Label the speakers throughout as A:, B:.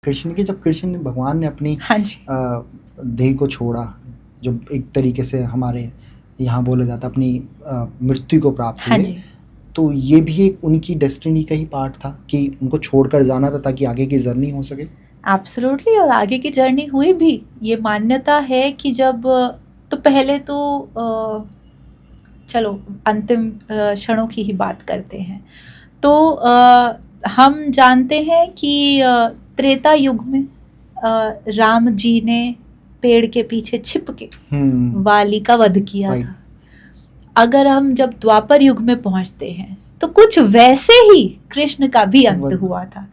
A: कृष्ण की, जब कृष्ण भगवान ने अपनी
B: हाँ जी,
A: देह को छोड़ा, जो एक तरीके से हमारे यहाँ बोला जाता अपनी मृत्यु को प्राप्त
B: हाँ
A: हुए,
B: जी,
A: तो ये भी एक उनकी डेस्टिनी का ही पार्ट था कि उनको छोड़कर जाना था ताकि आगे की जर्नी हो सके।
B: एब्सोल्युटली। और आगे की जर्नी हुई भी। ये मान्यता है कि जब तो पहले तो चलो अंतिम क्षणों की ही बात करते हैं। तो हम जानते हैं कि त्रेता युग में राम जी ने पेड़ के पीछे छिप के वाली का वध किया
A: Right.
B: था। अगर हम जब द्वापर युग में पहुंचते हैं तो कुछ वैसे ही कृष्ण का भी अंत हुआ था।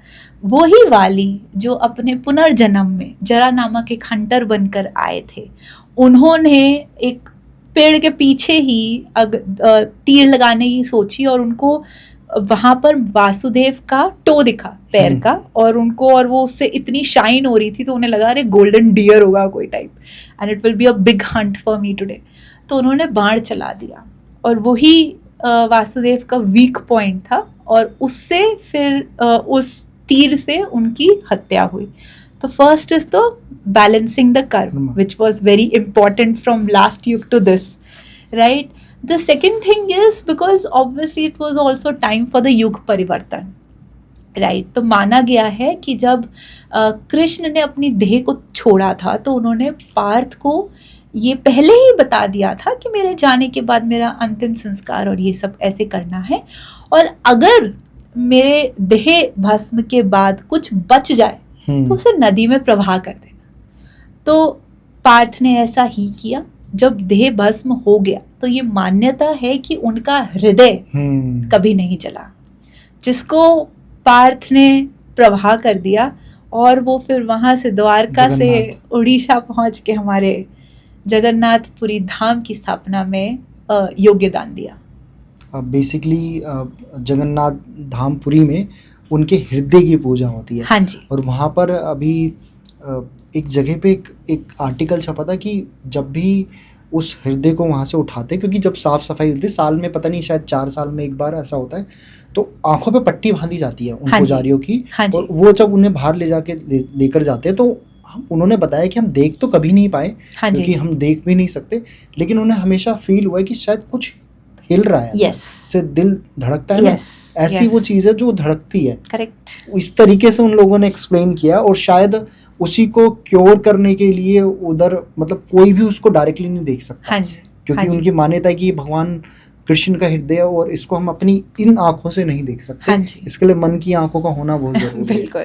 B: वही वाली जो अपने पुनर्जन्म में जरा नामक एक हंटर बनकर आए थे, उन्होंने एक पेड़ के पीछे ही तीर लगाने की सोची और उनको वहां पर वासुदेव का टो दिखा पैर का, और उनको, और वो उससे इतनी शाइन हो रही थी तो उन्हें लगा अरे गोल्डन डियर होगा कोई type, and it will be a big Hunt for me today. तो उन्होंने बाण चला दिया और वही वासुदेव का वीक पॉइंट था, और उससे फिर उस तीर से उनकी हत्या हुई। तो फर्स्ट इज तो balancing the karma, which was very important from last yuga to this, right. The second thing is because obviously it was also time for the युग परिवर्तन, राइट। तो माना गया है कि जब कृष्ण ने अपनी देह को छोड़ा था तो उन्होंने पार्थ को ये पहले ही बता दिया था कि मेरे जाने के बाद मेरा अंतिम संस्कार और ये सब ऐसे करना है, और अगर मेरे देह भस्म के बाद कुछ बच जाए तो उसे नदी में प्रवाह कर देना। तो पार्थ ने ऐसा ही किया। जब देह भस्म हो गया तो ये मान्यता है कि उनका हृदय कभी नहीं जला, जिसको पार्थ ने प्रवाह कर दिया, और वो फिर वहां से द्वारका से उड़ीसा पहुंच के हमारे जगन्नाथपुरी धाम की स्थापना में योगदान दिया।
A: बेसिकली जगन्नाथ धामपुरी में उनके हृदय की पूजा होती है।
B: हाँ जी।
A: और वहाँ पर अभी एक जगह पे एक आर्टिकल छपा था कि जब भी उस हृदय को वहाँ से उठाते, क्योंकि जब साफ सफाई होती है साल में, पता नहीं शायद 4 साल में एक बार ऐसा होता है, तो आंखों पे पट्टी बांधी जाती है उन पुजारियों की। और वो जब उन्हें बाहर ले जाके लेकर जाते हैं तो उन्होंने बताया कि हम देख तो कभी नहीं पाए, क्योंकि हम देख भी नहीं सकते, लेकिन उन्हें हमेशा फील हुआ कि शायद कुछ हिल रहा है, से दिल धड़कता है ना, ऐसी वो चीज़ है जो धड़कती है।
B: करेक्ट।
A: इस तरीके से उन लोगों ने एक्सप्लेन किया, और शायद उसी को क्योर करने के लिए उधर मतलब कोई भी उसको डायरेक्टली नहीं देख सकता।
B: हाँ जी।
A: क्योंकि उनकी मान्यता है कि भगवान कृष्ण का हृदय है और इसको हम अपनी इन आंखों से नहीं देख सकते।
B: हाँ जी।
A: इसके लिए मन की आंखों का होना बहुत जरूरी है।
B: बिल्कुल।